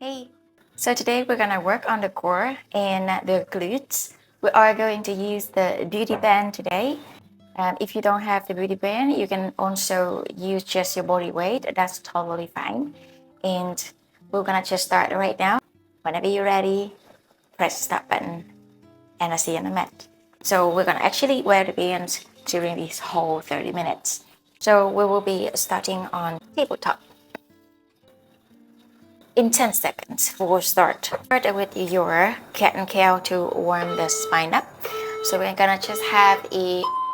Hey, so today we're gonna work on the core and the glutes. We are going to use the booty band today. If you don't have the booty band, you can also use just your body weight. That's totally fine. And we're gonna just start right now. Whenever you're ready, press the start button and I'll see you on the mat. So we're gonna actually wear the bands during this whole 30 minutes. So we will be starting on tabletop. In 10 seconds, we'll start. Start with your cat and cow to warm the spine up. So we're gonna just have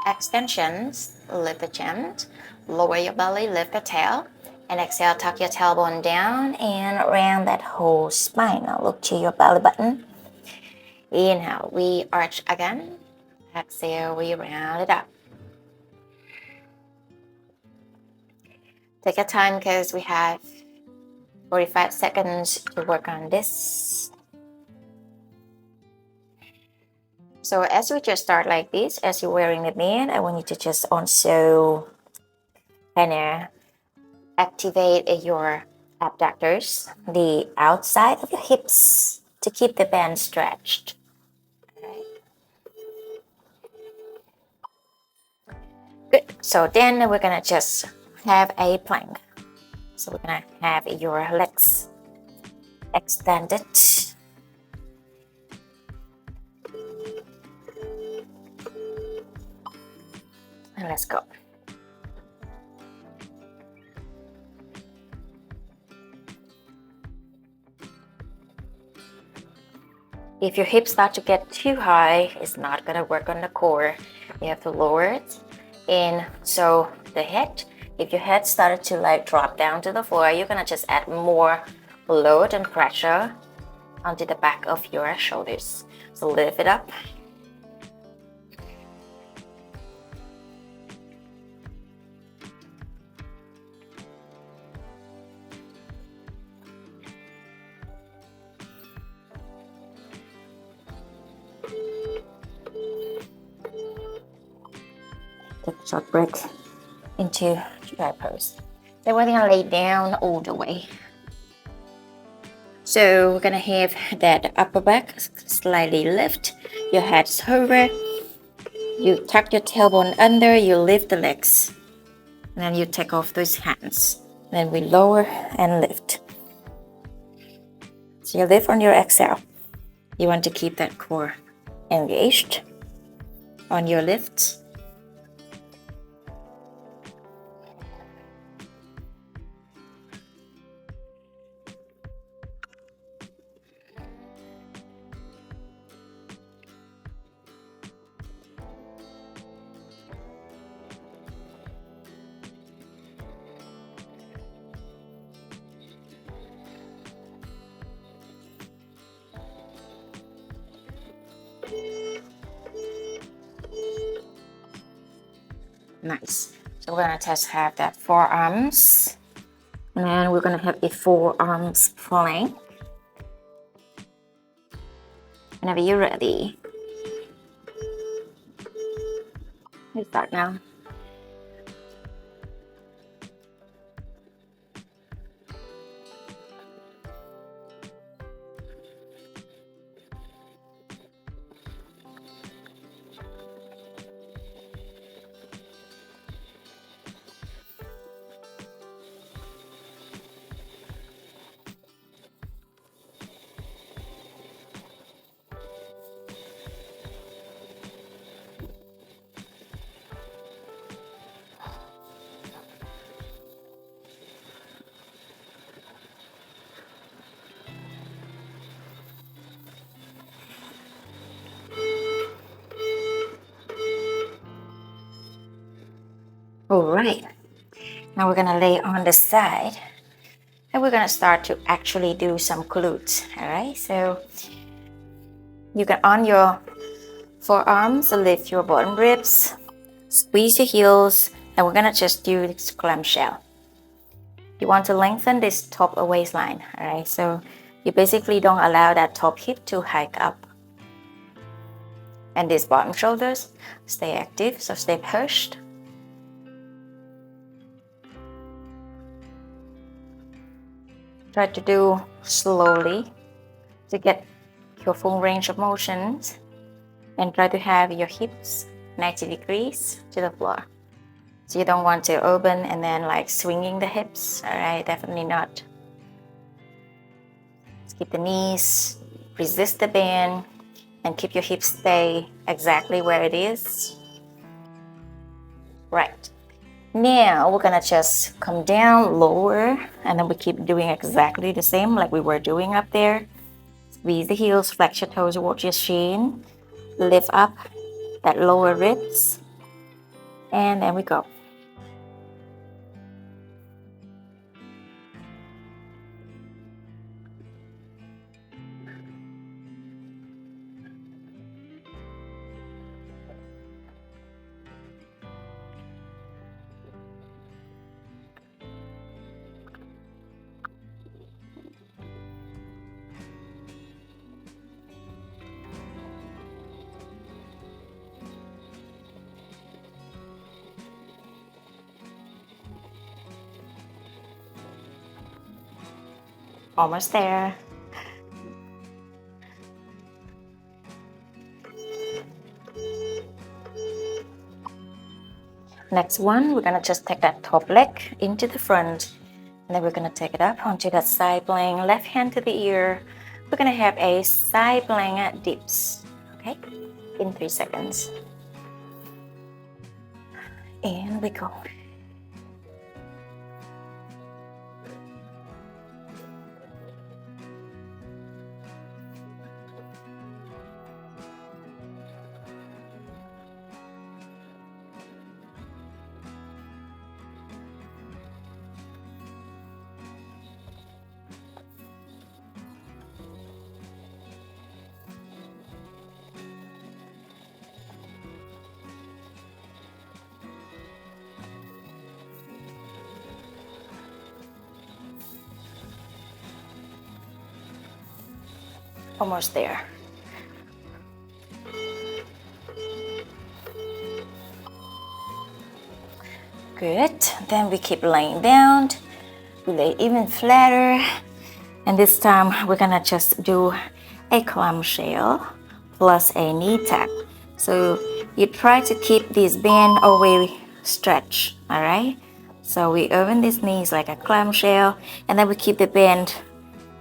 extensions, lift the chin, lower your belly, lift the tail, and exhale, tuck your tailbone down and round that whole spine. Now look to your belly button. Inhale, we arch again. Exhale, we round it up. Take your time because we have 45 seconds to work on this. So as we just start like this, as you're wearing the band, I want you to just also kind of activate your abductors, the outside of your hips, to keep the band stretched. Good. So then we're gonna just have a plank. So we're gonna have your legs extended. And let's go. If your hips start to get too high, it's not gonna work on the core. You have to lower it. And so the head, if your head started to like drop down to the floor, you're gonna just add more load and pressure onto the back of your shoulders. So lift it up. Take a short break into dry pose. Then we're gonna lay down all the way. So we're gonna have that upper back slightly lift. Your head's hover. You tuck your tailbone under. You lift the legs, and then you take off those hands. Then we lower and lift. So you lift on your exhale. You want to keep that core engaged on your lifts. Nice. So we're gonna just have that forearms, and then we're gonna have a forearms plank. Whenever you're ready, let's start now. All right, now we're gonna lay on the side and we're gonna start to actually do some glutes. All right, so you can on your forearms lift your bottom ribs, squeeze your heels, and we're gonna just do this clamshell. You want to lengthen this top waistline. All right, so you basically don't allow that top hip to hike up, and these bottom shoulders stay active, so stay pushed. Try to do slowly to get your full range of motions, and try to have your hips 90 degrees to the floor. So you don't want to open and then like swinging the hips, all right? Definitely not. Just keep the knees, resist the bend, and keep your hips stay exactly where it is. Right. Now we're gonna just come down lower, and then we keep doing exactly the same like we were doing up there. Squeeze the heels, flex your toes towards your shin, lift up that lower ribs, and then we go. Almost there. Next one, we're gonna just take that top leg into the front, and then we're gonna take it up onto that side plank, left hand to the ear. We're gonna have a side plank dips, okay? In 3 seconds. And we go. Almost there. Good. Then we keep laying down. We lay even flatter. And this time we're gonna just do a clamshell plus a knee tap. So you try to keep this bend always stretched, all right? So we open these knees like a clamshell, and then we keep the bend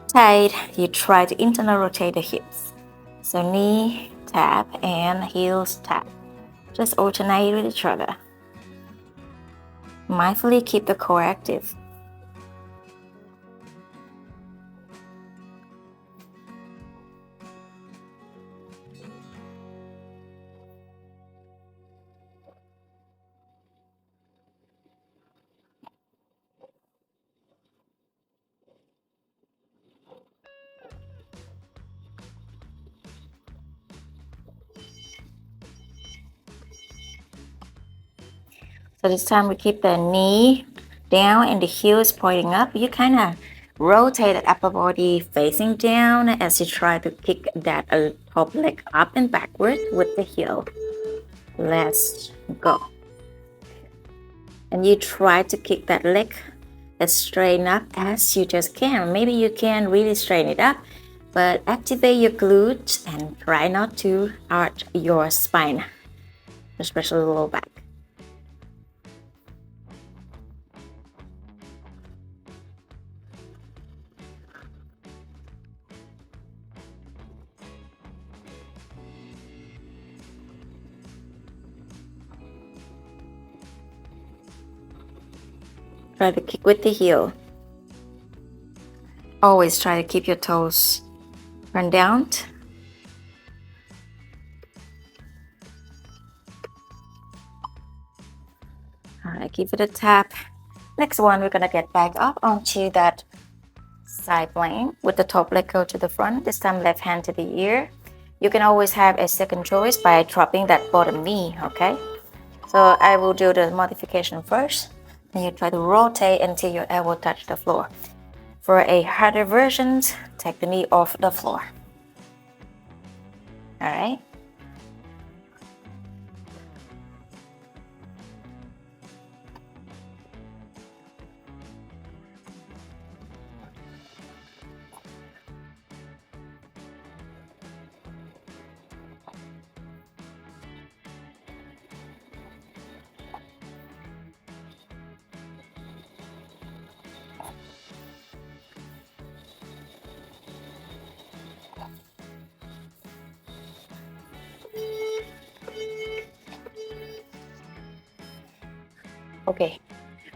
tight. You try to internal rotate the hips. So knee tap and heels tap. Just alternate with each other. Mindfully keep the core active. So this time we keep the knee down and the heels pointing up. You kind of rotate the upper body facing down as you try to kick that top leg up and backward with the heel. Let's go. And you try to kick that leg as straight up as you just can. Maybe you can really straighten it up, but activate your glutes and try not to arch your spine, especially the low back. Try to kick with the heel. Always try to keep your toes turned down. Alright, give it a tap. Next one, we're gonna get back up onto that side plank with the top leg go to the front. This time left hand to the ear. You can always have a second choice by dropping that bottom knee, okay? So I will do the modification first. Then you try to rotate until your elbow touch the floor. For a harder version, take the knee off the floor. Alright? Okay,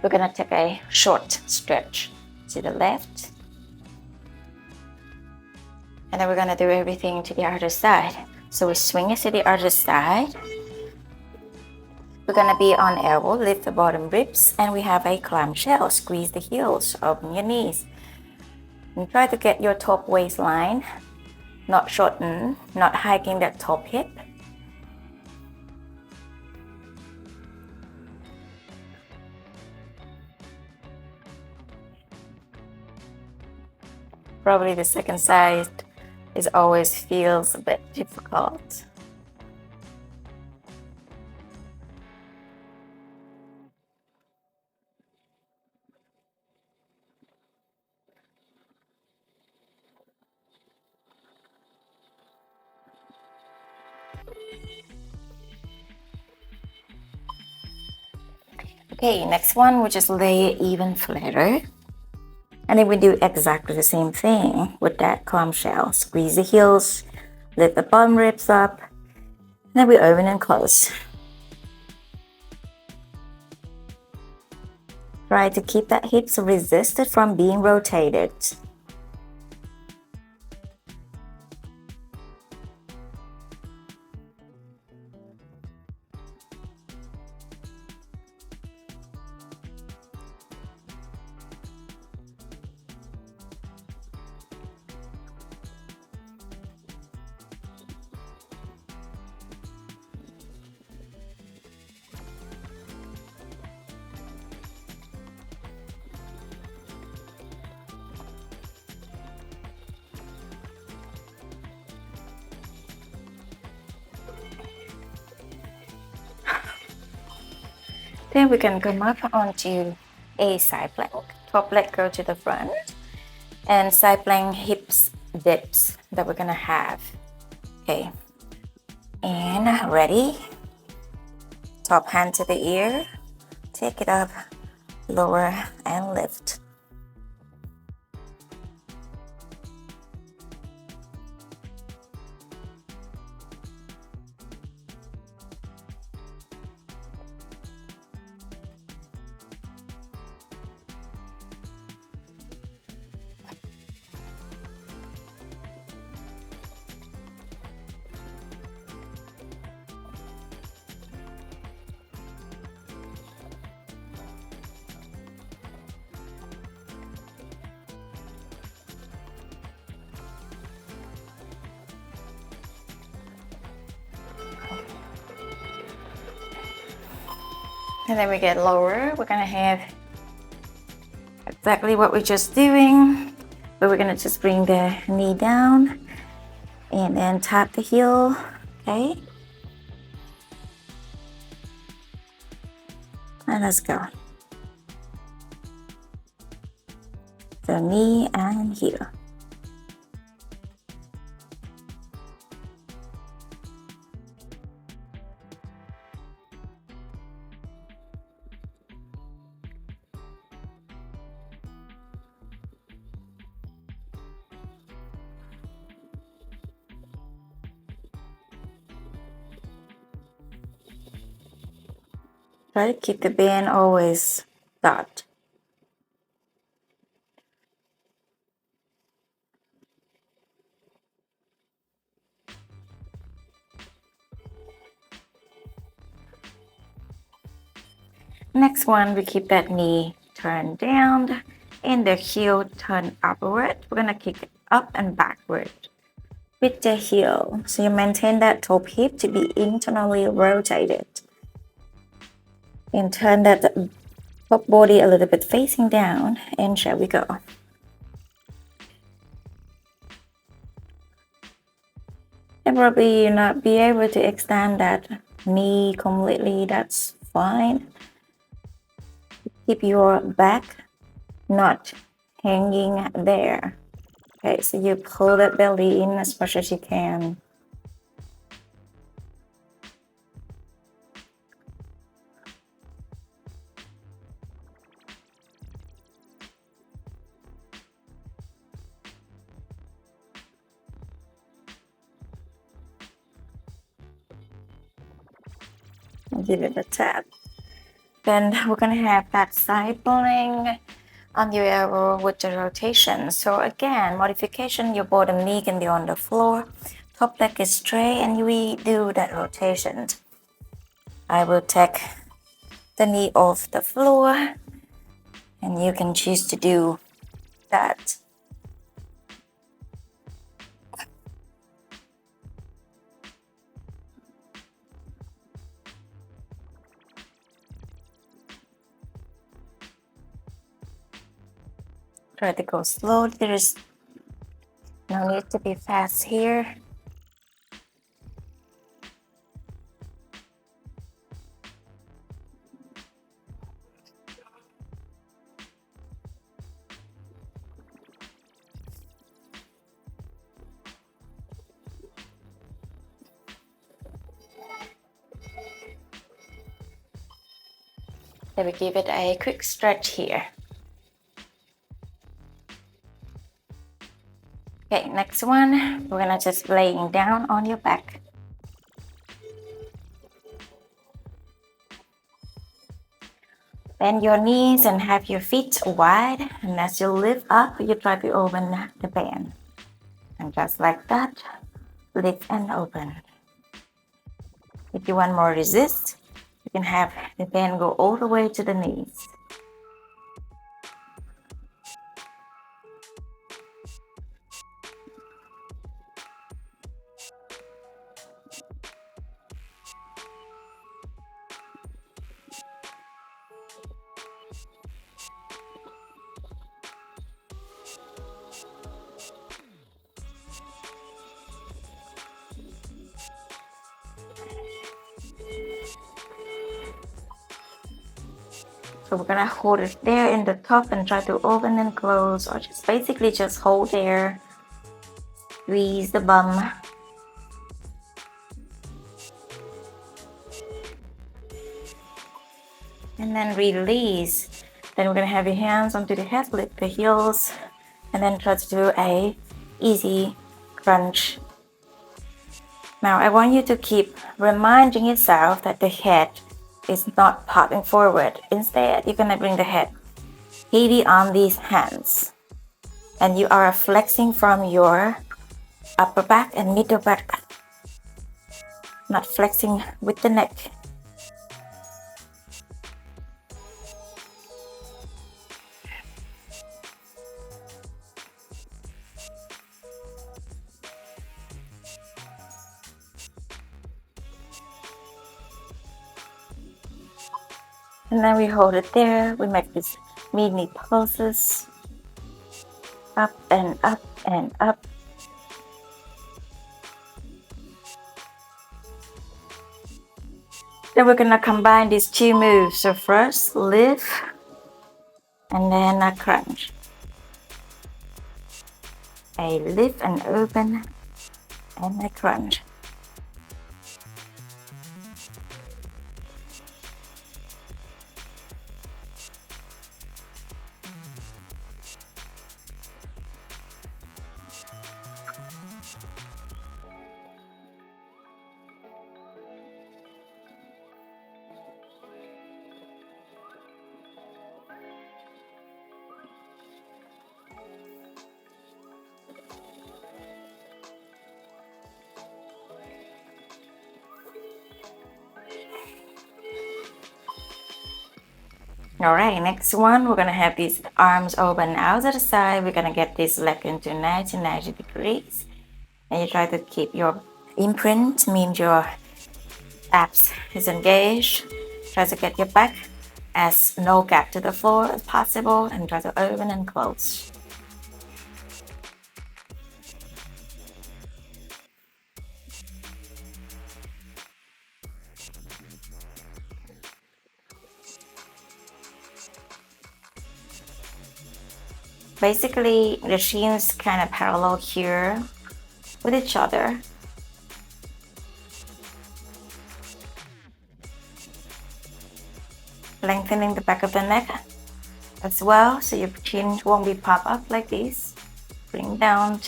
we're gonna take a short stretch to the left. And then we're gonna do everything to the other side. So we swing it to the other side. We're gonna be on elbow, lift the bottom ribs, and we have a clamshell. Squeeze the heels, open your knees. And try to get your top waistline, not shorten, not hiking that top hip. Probably the second side is always feels a bit difficult. Okay, next one, we just lay it even flatter. And then we do exactly the same thing with that clamshell. Squeeze the heels, lift the bottom ribs up, and then we open and close. Try to keep that hips resisted from being rotated. Then we can come up onto a side plank. Top leg go to the front. And side plank hips dips that we're gonna have. Okay. And ready. Top hand to the ear. Take it up, lower, and lift. And then we get lower. We're gonna have exactly what we're just doing, but we're gonna just bring the knee down and then tap the heel, okay? And let's go. So knee and heel. Try to keep the band always taut. Next one, we keep that knee turned down and the heel turned upward. We're gonna kick it up and backward with the heel. So you maintain that top hip to be internally rotated. And turn that top body a little bit facing down, and shall we go. And probably you not be able to extend that knee completely, that's fine. Keep your back not hanging there. Okay, so you pull that belly in as much as you can. And give it a tap. Then we're gonna have that side pulling on your elbow with the rotation. So again, modification, your bottom knee can be on the floor, top leg is straight, and we do that rotation. I will take the knee off the floor, and you can choose to do that. Try to go slow. There is no need to be fast here. Then we give it a quick stretch here. Okay, next one, we're gonna just laying down on your back. Bend your knees and have your feet wide, and as you lift up, you try to open the band. And just like that, lift and open. If you want more resist, you can have the band go all the way to the knees. So we're gonna hold it there in the top and try to open and close, or just basically just hold there. Squeeze the bum. And then release. Then we're gonna have your hands onto the head, lift the heels, and then try to do a easy crunch. Now I want you to keep reminding yourself that the head is not popping forward. Instead, you're gonna bring the head heavy on these hands, and you are flexing from your upper back and middle back, not flexing with the neck. And then we hold it there. We make this mini pulses, up and up and up. Then we're gonna combine these two moves. So first lift, and then a crunch. A lift and open, and a crunch. Alright, next one, we're gonna have these arms open out to the side. We're gonna get this leg into 90 degrees. And you try to keep your imprint, means your abs is engaged. Try to get your back as no gap to the floor as possible, and try to open and close. Basically, the shins kind of parallel here with each other. Lengthening the back of the neck as well, so your chin won't be pop up like this. Bring down.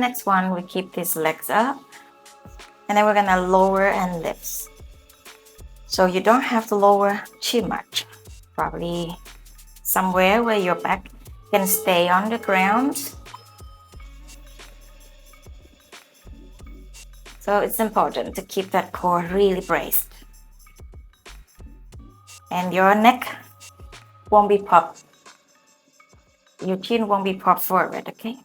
Next one, we keep these legs up, and then we're gonna lower and lift. So you don't have to lower too much, probably somewhere where your back can stay on the ground. So it's important to keep that core really braced. And your neck won't be popped. Your chin won't be popped forward, okay?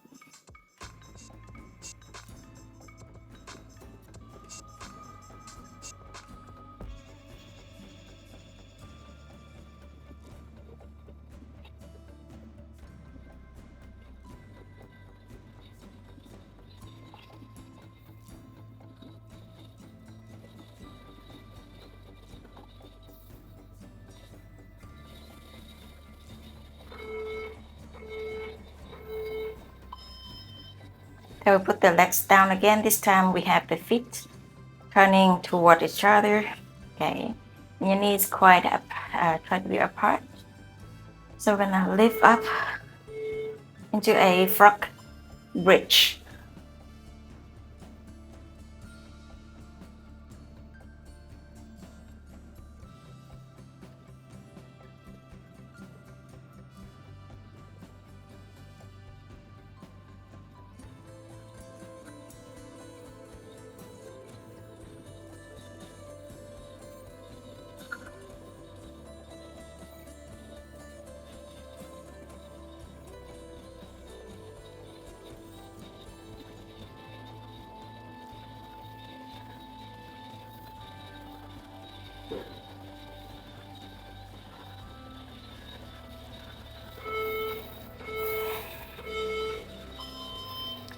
So we put the legs down again. This time we have the feet turning toward each other. Okay, and your knees quite up, try to be apart. So we're gonna lift up into a frog bridge.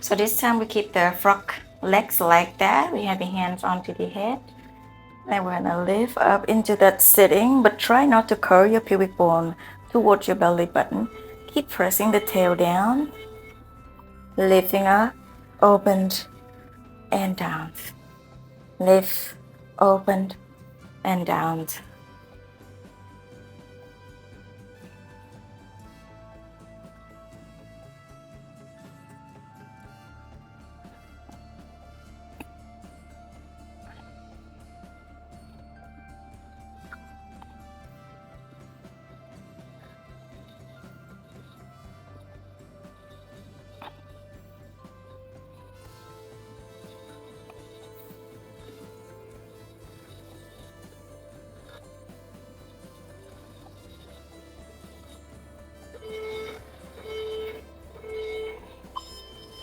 So this time we keep the frog legs like that. We have the hands onto the head. Then we're gonna lift up into that sitting, but try not to curl your pubic bone towards your belly button. Keep pressing the tail down, lifting up, opened, and down. Lift, opened, and down.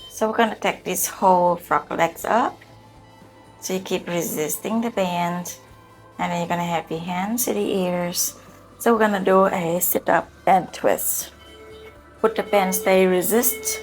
So we're gonna take this whole frog legs up. So you keep resisting the bend, and then you're gonna have your hands to the ears. So we're gonna do a sit up and twist. Put the bend, stay, resist.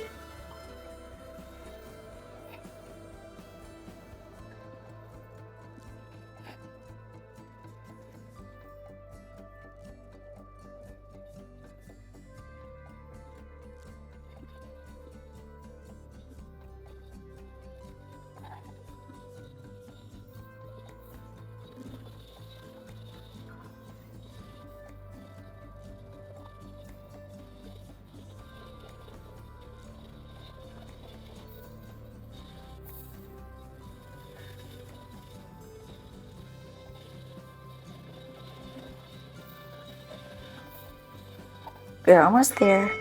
We're almost there.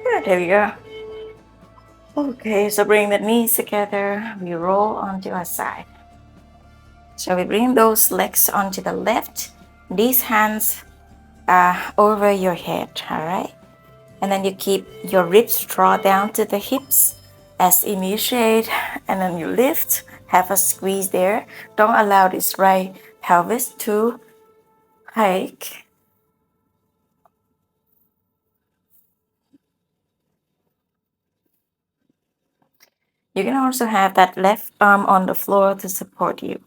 Yeah, there we go. Okay, so bring the knees together. We roll onto our side. So we bring those legs onto the left. These hands over your head, all right? And then you keep your ribs draw down to the hips as initiate, and then you lift, have a squeeze there. Don't allow this right pelvis to hike. You can also have that left arm on the floor to support you.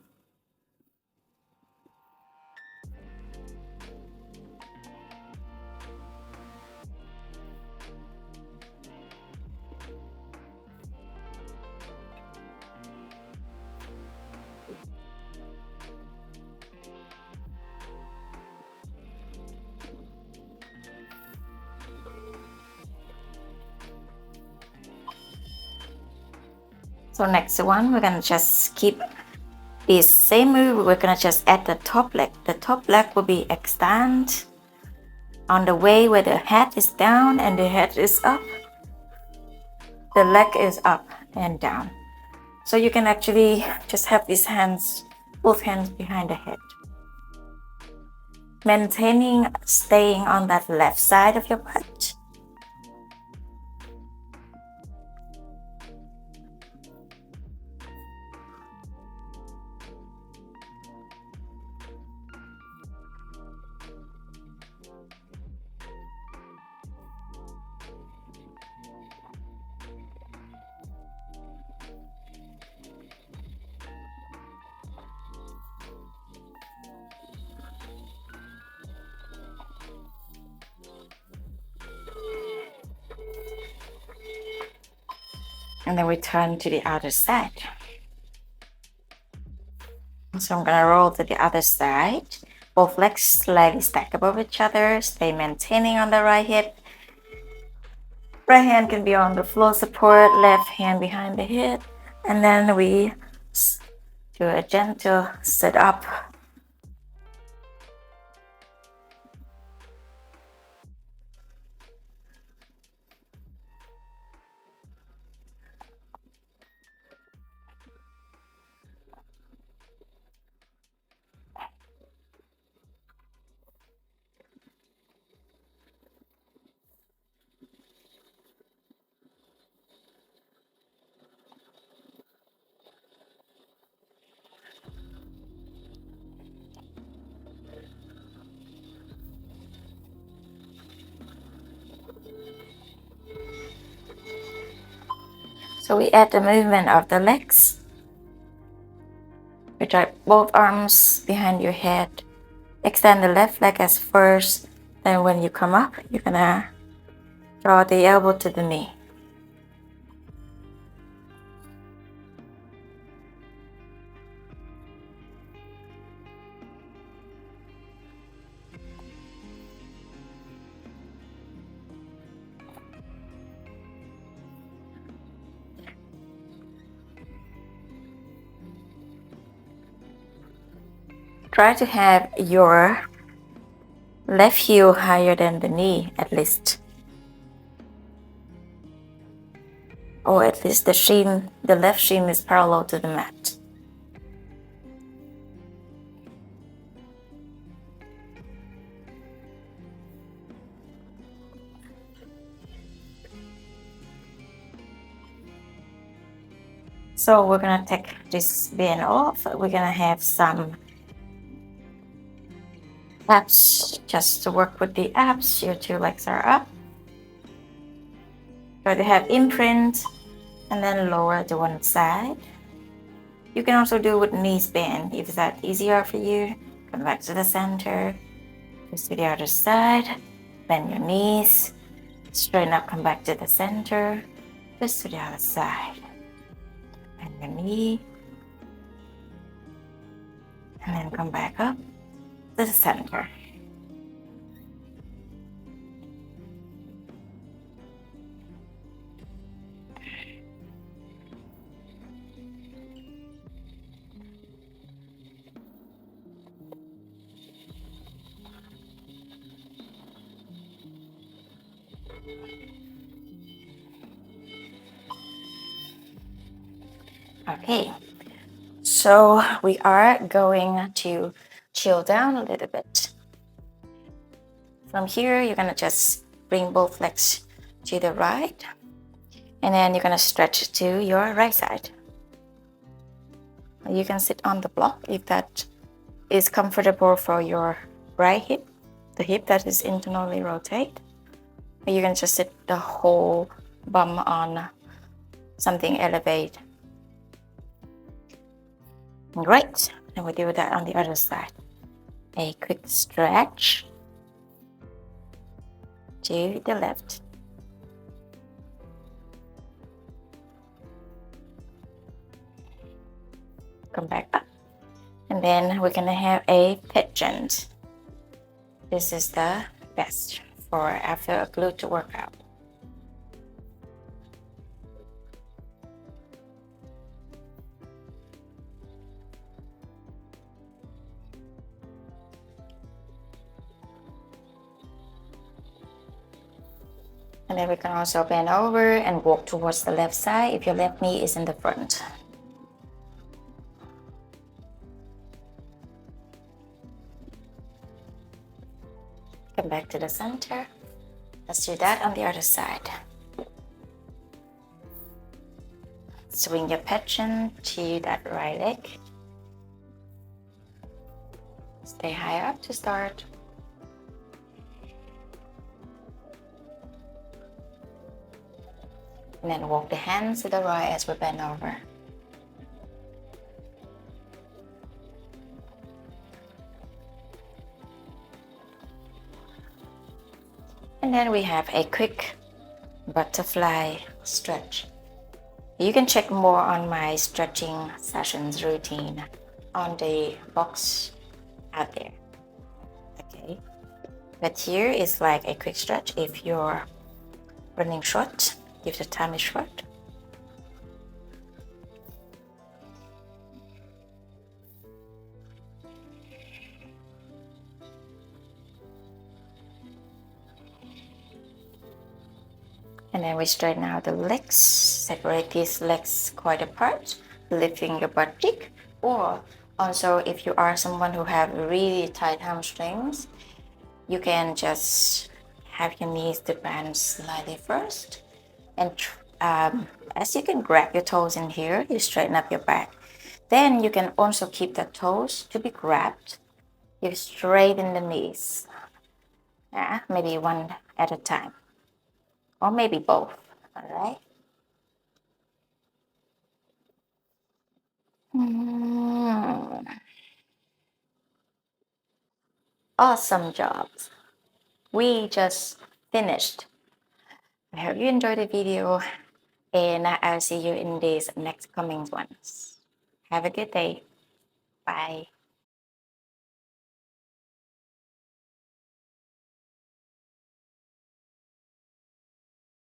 So next one, we're gonna just keep the same move. We're gonna just add the top leg. The top leg will be extend on the way where the head is down and the head is up. The leg is up and down. So you can actually just have these hands, both hands behind the head. Maintaining, staying on that left side of your butt. And then we turn to the other side. So I'm gonna roll to the other side. Both legs slightly stack above each other. Stay maintaining on the right hip. Right hand can be on the floor support, left hand behind the head. And then we do a gentle sit up. So we add the movement of the legs. We drag both arms behind your head. Extend the left leg as first. Then when you come up, you're gonna draw the elbow to the knee. Try to have your left heel higher than the knee at least. Or at least the left shin is parallel to the mat. So we're gonna take this band off. We're gonna have some abs, just to work with the abs. Your two legs are up. Try to have imprint and then lower to one side. You can also do with knees bend if that's easier for you. Come back to the center. Just to the other side. Bend your knees. Straighten up, come back to the center. Just to the other side. Bend your knee. And then come back up to the center. Okay, so we are going to chill down a little bit. From here, you're gonna just bring both legs to the right, and then you're gonna stretch to your right side. You can sit on the block if that is comfortable for your right hip, the hip that is internally rotate. Or you can just sit the whole bum on something elevated. Great, and we do that on the other side. A quick stretch to the left. Come back up. And then we're gonna have a pigeon. This is the best for after a glute workout. And then we can also bend over and walk towards the left side if your left knee is in the front. Come back to the center. Let's do that on the other side. Swing your pigeon to that right leg. Stay high up to start. And then walk the hands to the right as we bend over. And then we have a quick butterfly stretch. You can check more on my stretching sessions routine on the box out there. Okay, but here is like a quick stretch if you're running short, if the time is short. And then we straighten out the legs, separate these legs quite apart, lifting your butt cheek. Or also if you are someone who have really tight hamstrings, you can just have your knees to bend slightly first. And as you can grab your toes in here, you straighten up your back. Then you can also keep the toes to be grabbed. You straighten the knees. Yeah, maybe one at a time. Or maybe both, all right? Awesome job. We just finished. I hope you enjoyed the video and I'll see you in these next coming ones. Have a good day. Bye.